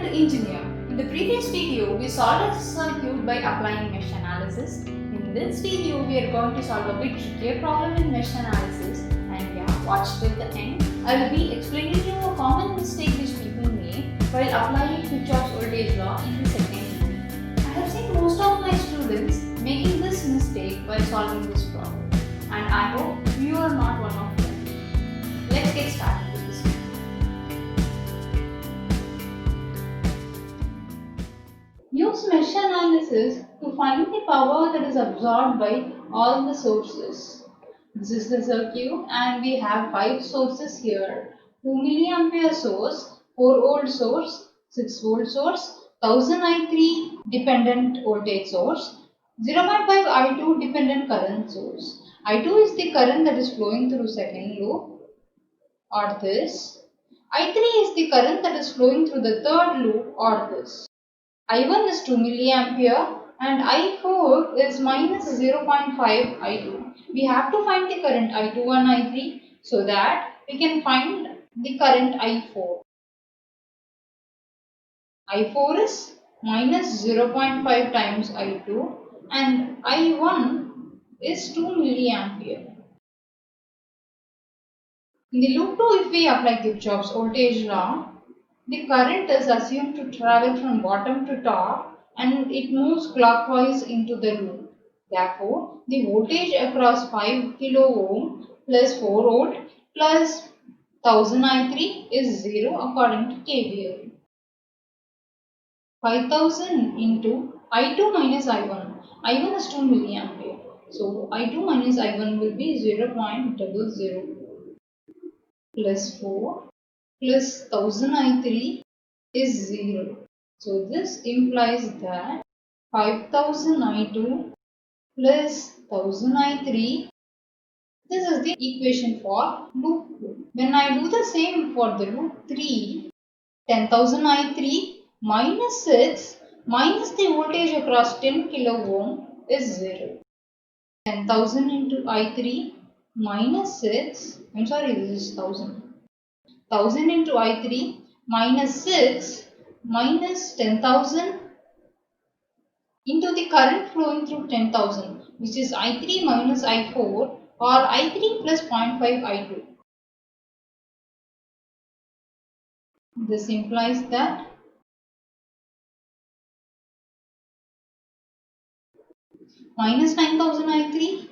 to Engineer. In the previous video, we solved a circuit by applying mesh analysis. In this video, we are going to solve a bit trickier problem in mesh analysis. And yeah, watch till the end. I will be explaining you a common mistake which people make while applying Kirchhoff's voltage law in the second law. I have seen most of my students making this mistake while solving this problem. And I hope you are not one of them. Let's get started with this. Use mesh analysis to find the power that is absorbed by all the sources. This is the circuit and we have 5 sources here. 2 milliampere source, 4 volt source, 6 volt source, 1000 I3 dependent voltage source, 0.5 I2 dependent current source. I2 is the current that is flowing through second loop or this. I3 is the current that is flowing through the third loop or this. I1 is 2 milliampere and I4 is minus 0.5 I2. We have to find the current I2 and I3 so that we can find the current I4. I4 is minus 0.5 times I2 and I1 is 2 milliampere. In the loop 2, if we apply Kirchhoff's voltage law, the current is assumed to travel from bottom to top and it moves clockwise into the loop. Therefore, the voltage across 5 kilo ohm plus 4 volt plus 1000 I3 is 0 according to KVL. 5000 into I2 minus I1. I1 is 2 milliampere. So, I2 minus I1 will be 0.00 plus 4 plus 1000 I3 is 0. So this implies that 5000 I2 plus 1000 I3, this is the equation for loop 2. When I do the same for the loop 3, 10,000 I3 minus 6 minus the voltage across 10 kilo ohm is 0. 10,000 into I3 minus 6, this is 1000. 1000 into I3 minus 6 minus 10,000 into the current flowing through 10,000, which is I3 minus I4 or I3 plus 0.5 I2. This implies that minus 9,000 I3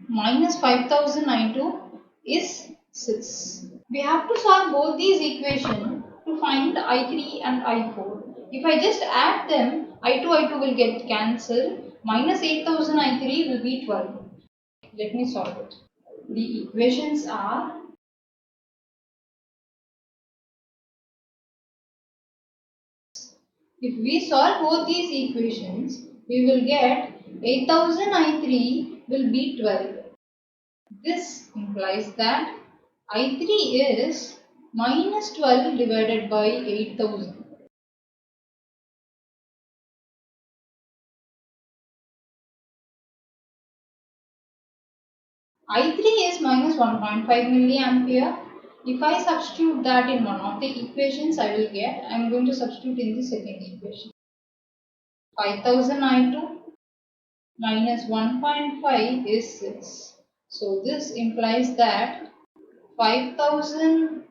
minus 5,000 I2 is 6. We have to solve both these equations to find I3 and I4. If I just add them, I2 will get cancelled. Minus 8,000 I3 will be 12. Let me solve it. The equations are if we solve both these equations, we will get 8,000 I3 will be 12. This implies that I3 is minus 12 divided by 8,000. I3 is minus 1.5 milliampere. If I substitute that in one of the equations, I am going to substitute in the second equation. 5000 I2 minus 1.5 is 6. So this implies that 5000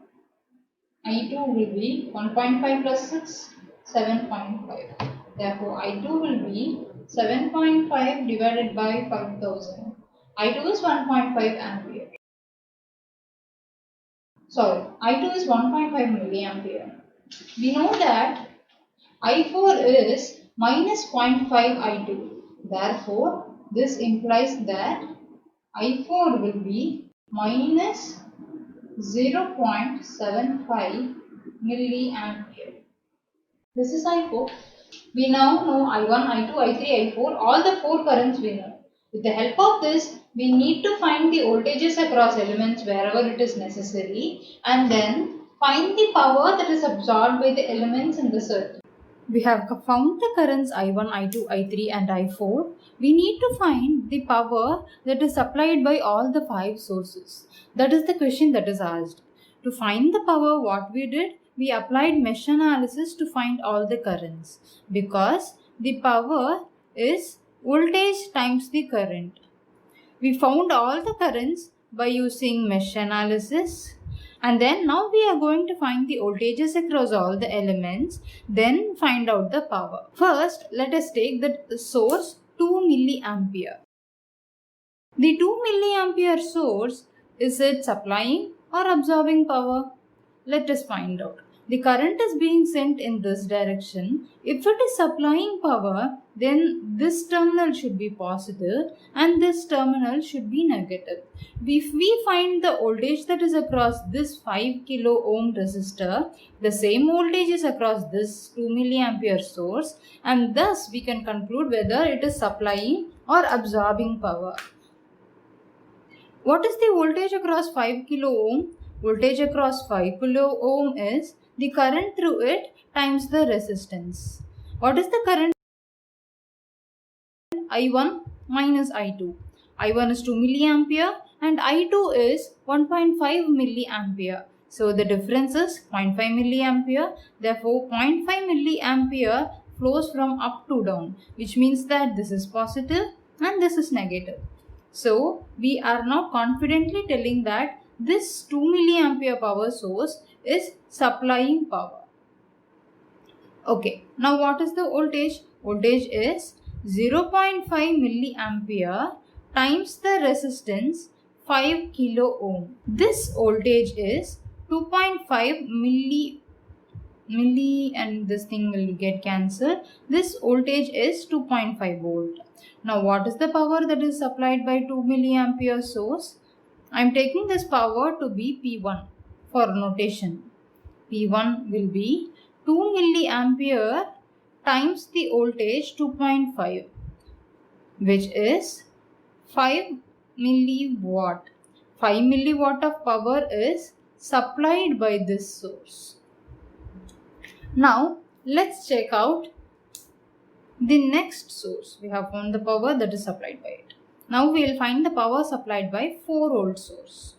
I2 will be 1.5 plus 6, 7.5. Therefore, I2 will be 7.5 divided by 5000. I2 is 1.5 ampere. I2 is 1.5 milliampere. We know that I4 is minus 0.5 I2. Therefore, this implies that I4 will be minus 0.75 milliampere. This is I4. We now know I1, I2, I3, I4, all the 4 currents we know. With the help of this, we need to find the voltages across elements wherever it is necessary and then find the power that is absorbed by the elements in the circuit. We have found the currents I1, I2, I3 and I4. We need to find the power that is supplied by all the 5 sources. That is the question that is asked. To find the power, what we did? we applied mesh analysis to find all the currents because the power is voltage times the current. We found all the currents by using mesh analysis, and then now we are going to find the voltages across all the elements, then find out the power. First, let us take the source 2 milliampere. The 2 milliampere source, is it supplying or absorbing power? Let us find out. The current is being sent in this direction. If it is supplying power, then this terminal should be positive and this terminal should be negative. If we find the voltage that is across this 5 kilo ohm resistor, the same voltage is across this 2 milliampere source, and thus we can conclude whether it is supplying or absorbing power. What is the voltage across 5 kilo ohm? Voltage across 5 kilo ohm is the current through it times the resistance. What is the current? I1 minus I2. I1 is 2 milliampere and I2 is 1.5 milliampere. So the difference is 0.5 milliampere. Therefore 0.5 milliampere flows from up to down, which means that this is positive and this is negative. So we are now confidently telling that this 2 milliampere power source is supplying power. Okay, now what is the voltage? Voltage is 0.5 milliampere times the resistance 5 kilo ohm. This voltage is 2.5 milli and this thing will get cancelled. This voltage is 2.5 volt. Now what is the power that is supplied by 2 milliampere source? I am taking this power to be P1 for notation. P1 will be 2 milliampere times the voltage 2.5, which is 5 milliwatt. 5 milliwatt of power is supplied by this source. Now let's check out the next source. We have found the power that is supplied by it. Now we will find the power supplied by 4 volt source.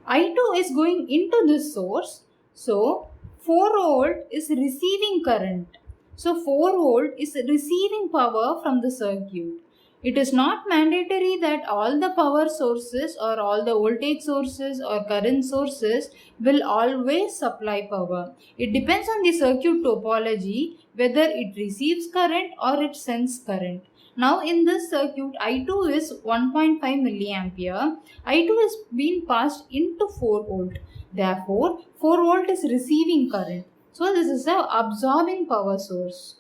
I2 is going into this source. So 4 volt is receiving current. So 4 volt is receiving power from the circuit. It is not mandatory that all the power sources or all the voltage sources or current sources will always supply power. It depends on the circuit topology whether it receives current or it sends current. Now in this circuit, I2 is 1.5 milliampere. I2 is being passed into 4 volt. Therefore, 4 volt is receiving current. So this is a absorbing power source.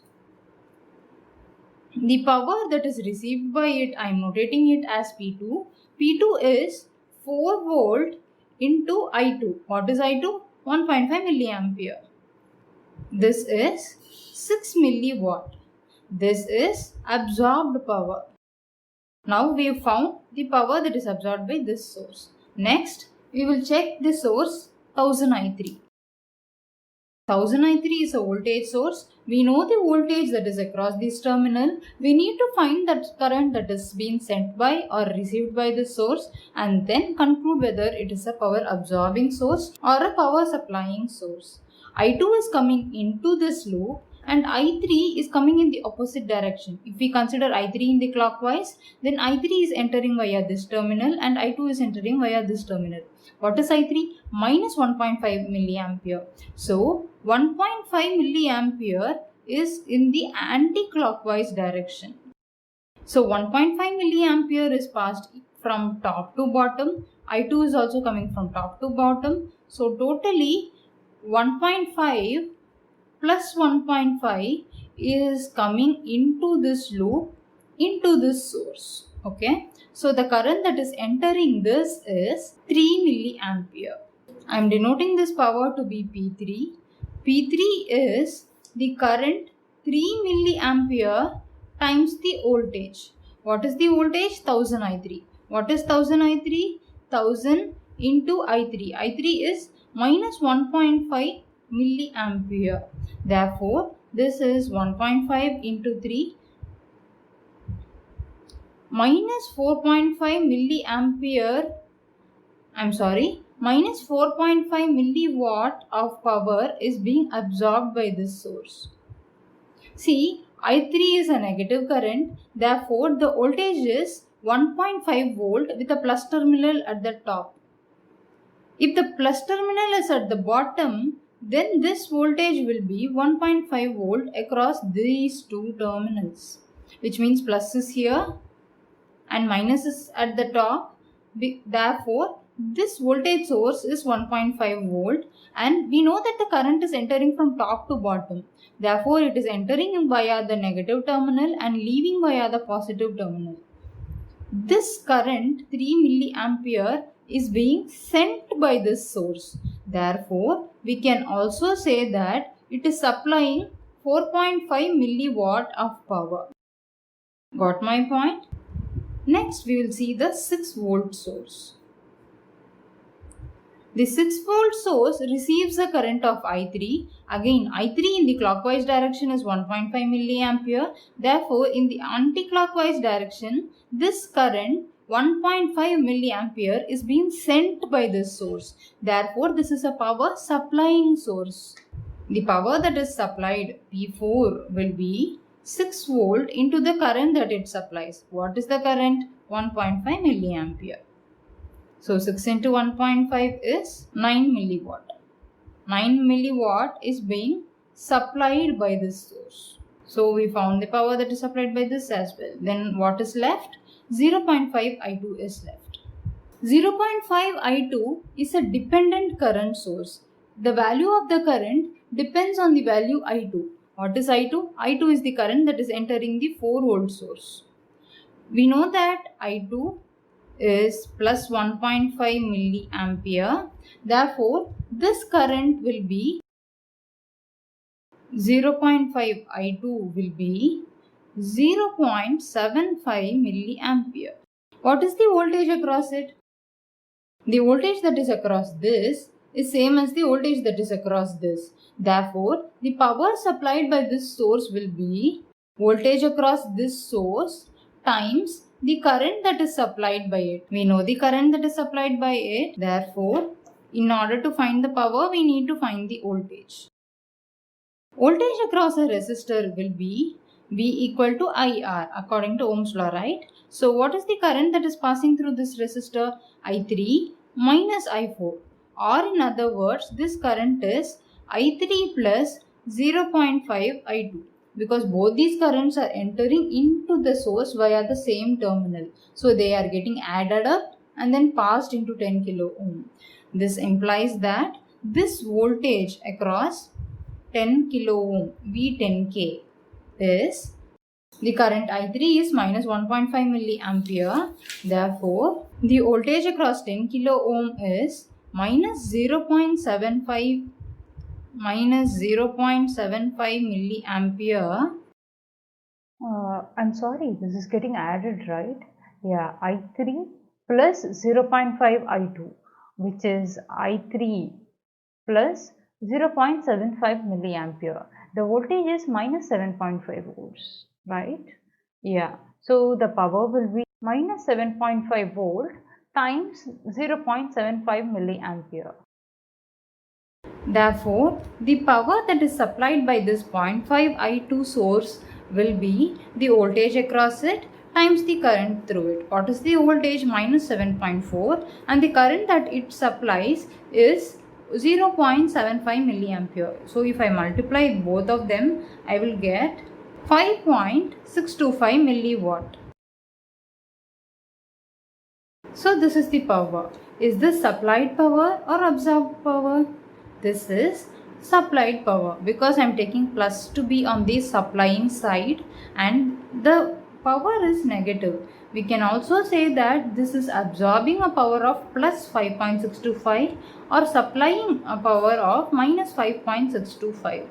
The power that is received by it, I am notating it as P2. P2 is 4 volt into I2. What is I2? 1.5 milliampere. This is 6 milliwatt. This is absorbed power. Now we have found the power that is absorbed by this source. Next, we will check the source 1000 I3. 1000 I3 is a voltage source. We know the voltage that is across this terminal. We need to find that current that is being sent by or received by the source and then conclude whether it is a power absorbing source or a power supplying source. I2 is coming into this loop and I3 is coming in the opposite direction. If we consider I3 in the clockwise, then I3 is entering via this terminal and I2 is entering via this terminal. What is I3? Minus 1.5 milliampere. So 1.5 milliampere is in the anti-clockwise direction. So 1.5 milliampere is passed from top to bottom. I2 is also coming from top to bottom. So totally 1.5 plus 1.5 is coming into this loop, into this source. Okay. So the current that is entering this is 3 milliampere. I am denoting this power to be P3. P3 is the current 3 milliampere times the voltage. What is the voltage? 1000 I3. What is 1000 I3? 1000 into I3. I3 is minus 1.5 milliampere. Therefore, this is 1.5 into 3 minus 4.5 milliampere. minus 4.5 milliwatt of power is being absorbed by this source. See, I3 is a negative current, therefore the voltage is 1.5 volt with a plus terminal at the top. If the plus terminal is at the bottom, then this voltage will be 1.5 volt across these two terminals, which means plus is here and minus is at the top. Therefore, this voltage source is 1.5 volt and we know that the current is entering from top to bottom. Therefore, it is entering via the negative terminal and leaving via the positive terminal. This current 3 milliampere is being sent by this source. Therefore, we can also say that it is supplying 4.5 milliwatt of power. Got my point? Next, we will see the 6 volt source. The 6 volt source receives a current of I3. Again, I3 in the clockwise direction is 1.5 milliampere. Therefore, in the anti-clockwise direction, this current 1.5 milliampere is being sent by this source. Therefore, this is a power supplying source. The power that is supplied, P4, will be 6 volt into the current that it supplies. What is the current? 1.5 milliampere. So 6 into 1.5 is 9 milliwatt. 9 milliwatt is being supplied by this source. So we found the power that is supplied by this as well. Then what is left? 0.5 I2 is left. 0.5 I2 is a dependent current source. The value of the current depends on the value I2. What is I2? I2 is the current that is entering the 4 volt source. We know that I2 is plus 1.5 milliampere. Therefore, this current will be 0.5 I2 will be 0.75 milliampere. What is the voltage across it? The voltage that is across this is same as the voltage that is across this. Therefore, the power supplied by this source will be voltage across this source times the current that is supplied by it. We know the current that is supplied by it. Therefore, in order to find the power, we need to find the voltage. Voltage across a resistor will be V equal to IR according to Ohm's law, right? So, what is the current that is passing through this resistor? I3 minus I4. Or in other words, this current is I3 plus 0.5 I2. Because both these currents are entering into the source via the same terminal. So they are getting added up and then passed into 10 kilo ohm. This implies that this voltage across 10 kilo ohm V10K is, the current I3 is minus 1.5 milliampere. Therefore, the voltage across 10 kilo ohm is minus 0.75 milliampere. I'm sorry, this is getting added, right? Yeah, I3 plus 0.5 I2, which is I3 plus 0.75 milliampere. The voltage is minus 7.5 volts, right? Yeah, so the power will be minus 7.5 volt times 0.75 milliampere. Therefore, the power that is supplied by this 0.5 I2 source will be the voltage across it times the current through it. What is the voltage? Minus 7.4 and the current that it supplies is 0.75 milliampere. So, if I multiply both of them, I will get 5.625 milliwatt. So, this is the power. Is this supplied power or absorbed power? This is supplied power because I am taking plus to be on the supplying side and the power is negative. We can also say that this is absorbing a power of plus 5.625 or supplying a power of minus 5.625.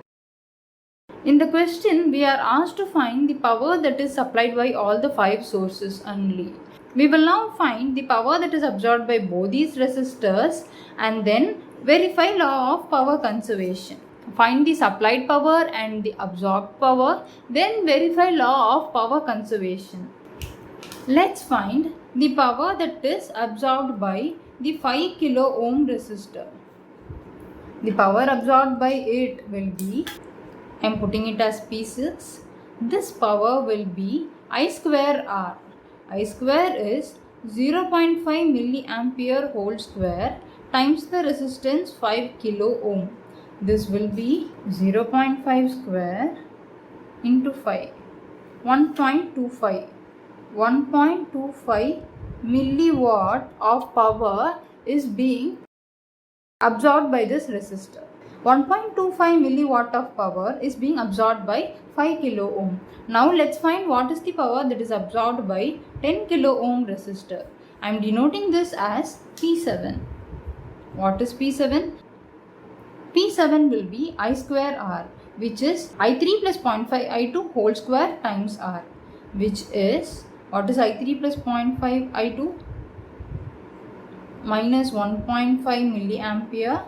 In the question, we are asked to find the power that is supplied by all the 5 sources only. We will now find the power that is absorbed by both these resistors and then verify law of power conservation. Find the supplied power and the absorbed power, then verify law of power conservation. Let's find the power that is absorbed by the 5 kilo ohm resistor. The power absorbed by it will be, I am putting it as P6. This power will be I square R. I square is 0.5 milliampere whole square times the resistance 5 kilo ohm. This will be 0.5 square into 5. 1.25. 1.25 milliwatt of power is being absorbed by this resistor. 1.25 milliwatt of power is being absorbed by 5 kilo ohm. Now let's find what is the power that is absorbed by 10 kilo ohm resistor. I am denoting this as P7. What is P7? P7 will be I square R, which is I3 plus 0.5 I2 whole square times R, which is, what is I3 plus 0.5 I2? Minus 1.5 milliampere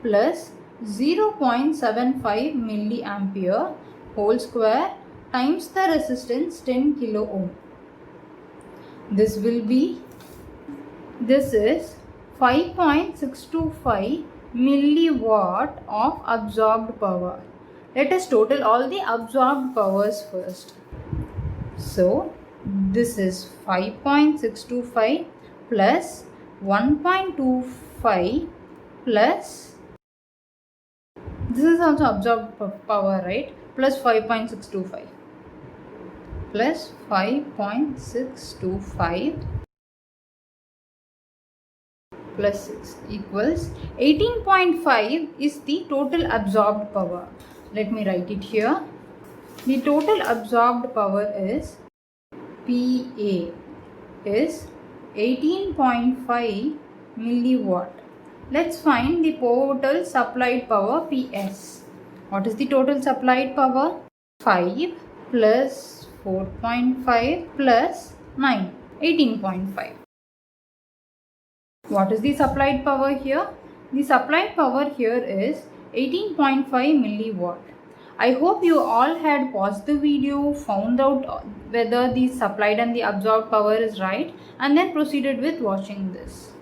plus 0.75 milliampere whole square times the resistance 10 kilo ohm. This is 5.625 milliwatt of absorbed power. Let us total all the absorbed powers first. So this is 5.625 plus 1.25 plus, this is also absorbed power, right? Plus 5.625 plus 5.625 plus 6 equals 18.5 is the total absorbed power. Let me write it here. The total absorbed power is PA is 18.5 milliwatt. Let's find the total supplied power PS. What is the total supplied power? 5 plus 4.5 plus 9, 18.5. What is the supplied power here? The supplied power here is 18.5 milliwatt. I hope you all had paused the video, found out whether the supplied and the absorbed power is right, and then proceeded with watching this.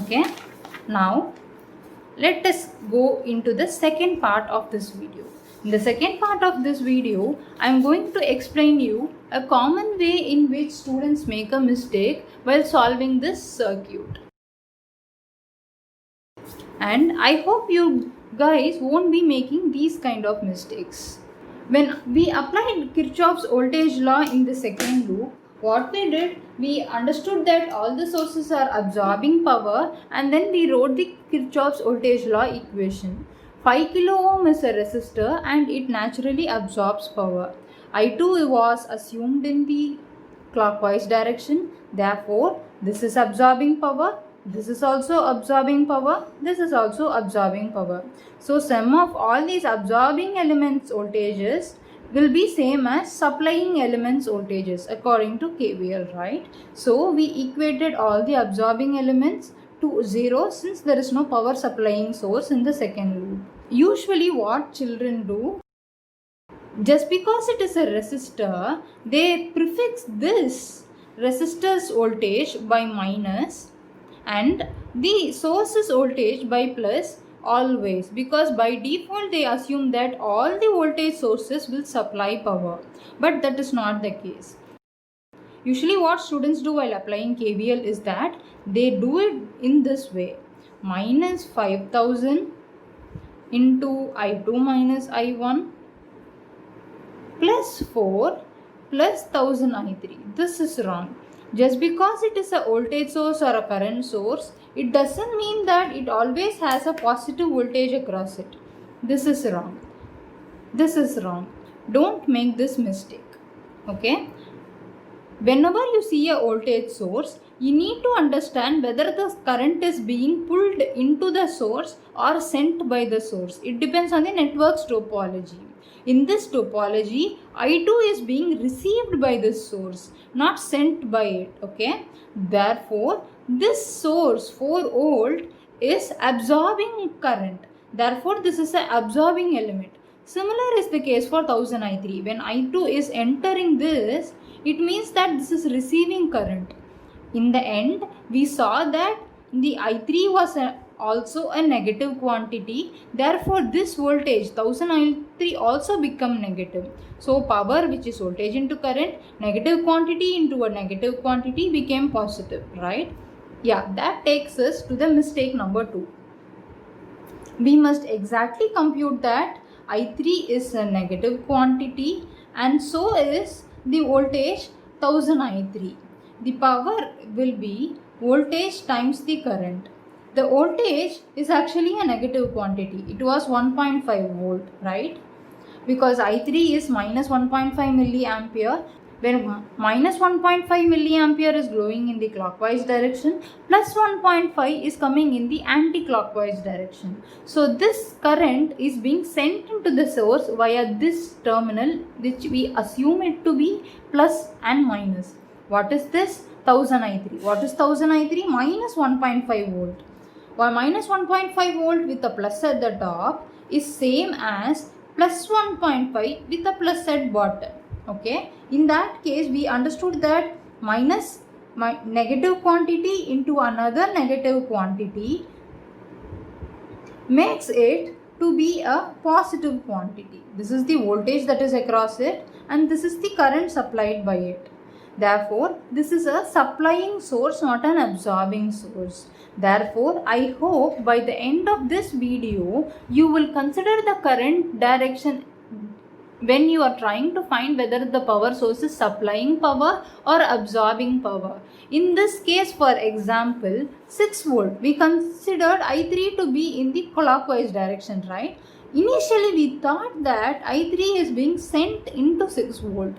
Okay, now let us go into the second part of this video. In the second part of this video, I am going to explain you a common way in which students make a mistake while solving this circuit. And I hope you guys won't be making these kind of mistakes. When we applied Kirchhoff's voltage law in the second loop, what we did, we understood that all the sources are absorbing power, and then we wrote the Kirchhoff's voltage law equation. 5 kilo ohm is a resistor and it naturally absorbs power. I2 was assumed in the clockwise direction, therefore this is absorbing power. This is also absorbing power. This is also absorbing power. So sum of all these absorbing elements voltages will be same as supplying elements voltages according to KVL, right? So we equated all the absorbing elements to 0 since there is no power supplying source in the second loop. Usually what children do, just because it is a resistor, they prefix this resistor's voltage by minus and the source's voltage by plus always, because by default they assume that all the voltage sources will supply power, but that is not the case. Usually what students do while applying KVL is that they do it in this way: minus 5000 into I2 minus I1 plus 4 plus 1000 I3. This is wrong. Just because it is a voltage source or a current source, it doesn't mean that it always has a positive voltage across it. This is wrong. This is wrong. Don't make this mistake. Okay? Whenever you see a voltage source, you need to understand whether the current is being pulled into the source or sent by the source. It depends on the network's topology. In this topology, I2 is being received by this source, not sent by it. Okay? Therefore, this source 4 volt is absorbing current. Therefore, this is an absorbing element. Similar is the case for 1000 I3. When I2 is entering this, it means that this is receiving current. In the end, we saw that the I3 was also a negative quantity. Therefore, this voltage 1000 I3 also become negative. So, power, which is voltage into current, negative quantity into a negative quantity became positive, right? Yeah, that takes us to the mistake number 2. We must exactly compute that I3 is a negative quantity and so is the voltage 1000 I3. The power will be voltage times the current. The voltage is actually a negative quantity. It was 1.5 volt, right? Because I3 is minus 1.5 milliampere. When minus 1.5 milliampere is flowing in the clockwise direction, plus 1.5 is coming in the anti-clockwise direction. So this current is being sent into the source via this terminal, which we assume it to be plus and minus. What is this? 1000 I3. What is 1000 I3? Minus 1.5 volt. While minus 1.5 volt with a plus at the top is same as plus 1.5 with a plus at bottom. Okay, in that case we understood that minus negative quantity into another negative quantity makes it to be a positive quantity. This is the voltage that is across it and this is the current supplied by it. Therefore, this is a supplying source, not an absorbing source. Therefore, I hope by the end of this video, you will consider the current direction when you are trying to find whether the power source is supplying power or absorbing power. In this case, for example, 6 volt, we considered I3 to be in the clockwise direction, right? Initially, we thought that I3 is being sent into 6 volt.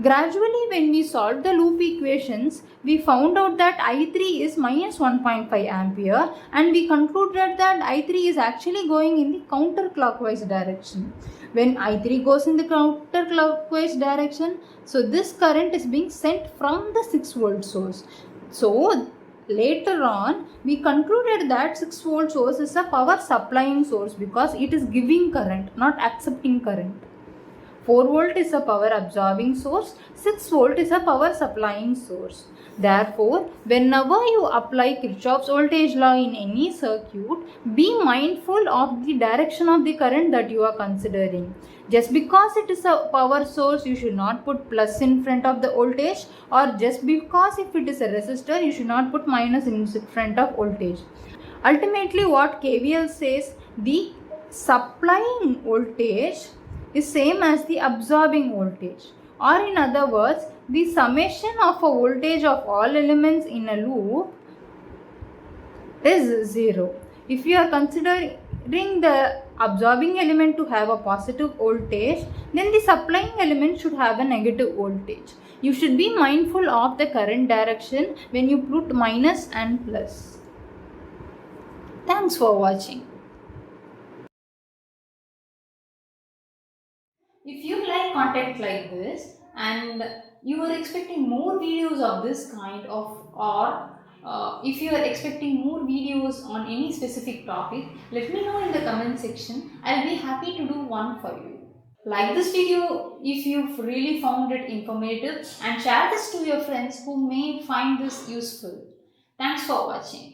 Gradually, when we solved the loop equations, we found out that I3 is minus 1.5 ampere and we concluded that I3 is actually going in the counterclockwise direction. When I3 goes in the counterclockwise direction, so this current is being sent from the 6 volt source. So later on, we concluded that 6 volt source is a power supplying source because it is giving current, not accepting current. 4 volt is a power absorbing source, 6 volt is a power supplying source. Therefore, whenever you apply Kirchhoff's voltage law in any circuit, be mindful of the direction of the current that you are considering. Just because it is a power source, you should not put plus in front of the voltage, or just because if it is a resistor, you should not put minus in front of voltage. Ultimately, what KVL says, the supplying voltage is same as the absorbing voltage, or in other words, the summation of a voltage of all elements in a loop is 0. If you are considering the absorbing element to have a positive voltage, then the supplying element should have a negative voltage. You should be mindful of the current direction when you put minus and plus. Thanks for watching. If you like content like this and you are expecting more videos of this kind of, or if you are expecting more videos on any specific topic, let me know in the comment section. I'll be happy to do one for you. Like this video if you've really found it informative and share this to your friends who may find this useful. Thanks for watching.